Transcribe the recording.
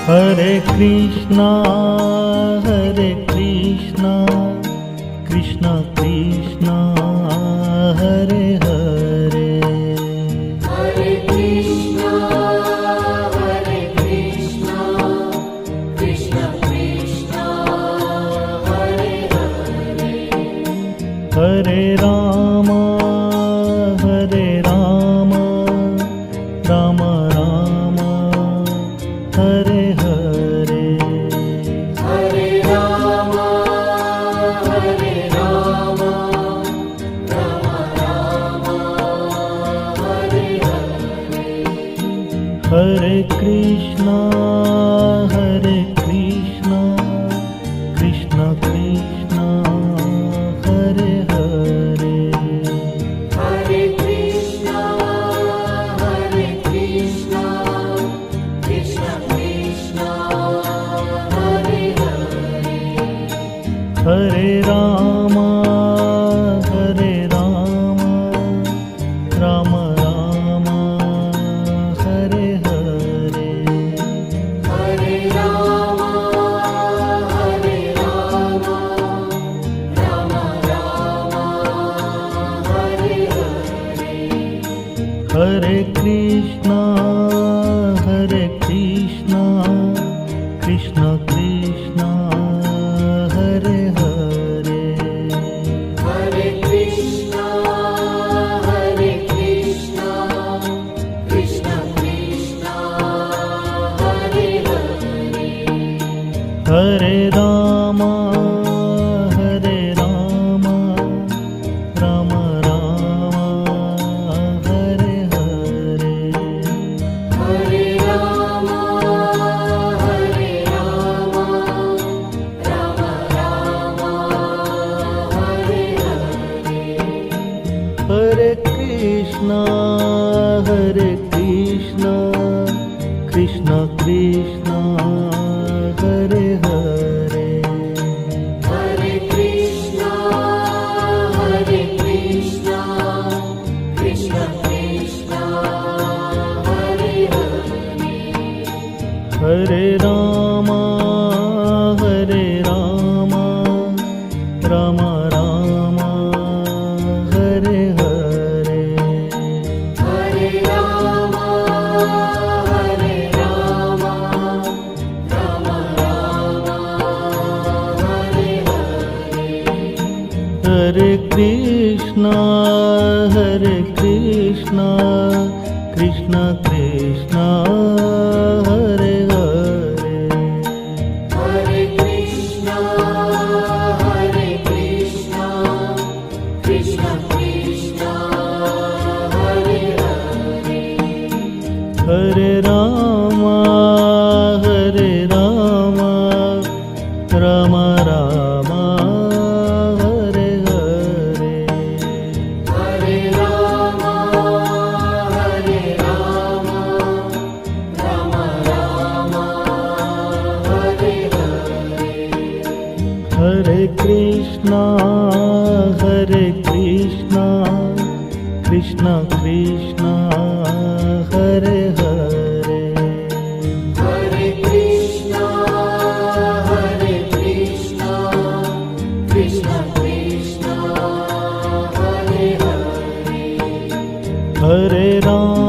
Hare Krishna, Hare Krishna, Krishna Krishna, Hare Hare. Hare Krishna, Hare Krishna, Krishna Krishna, Hare Hare. Hare Rama, Hare Rama, Rama Rama, Hare Hare. Hare Rama, Hare Rama, Rama Rama, Hare Hare. Hare Krishna, Hare Krishna, Krishna Krishna, Hare Hare. Hare Krishna, Hare Krishna, Krishna Krishna, Hare Hare. Hare Rama, Hare Rama, Rama Rama, Hare Hare. Hare Rama, Hare Rama, Rama Rama, Hare Hare. Hare Krishna, Hare Krishna, Krishna Krishna, Hare Hare. Hare Krishna, Hare Krishna, Krishna Krishna, Hare Hare. Hare Rama, Hare Rama, Rama Rama, Hare Hare. Hare Rama, Hare Rama, Rama Rama, Hare Hare. Hare Krishna, Hare Krishna, Krishna Krishna, Hare Hare. Hare Krishna, Hare Krishna, Krishna Krishna, Hare Hare. Hare Rama, Hare Rama, Rama Rama, Hare Hare. Hare Rama, Hare Rama, Rama Rama, Hare Hare. Hare Krishna, Hare Krishna, Krishna Krishna, Hare Hare. Hare Krishna, Hare Krishna, Krishna Krishna, Hare Hare. Hare Rama, Hare Rama, Rama Rama, Hare Hare. Hare Rama, Hare Rama, Rama Rama, Hare Hare. Hare Krishna, Hare Krishna, Krishna Krishna, Hare Hare. Hare Krishna, Hare Krishna, Krishna Krishna, Hare Hare. Hare Rama,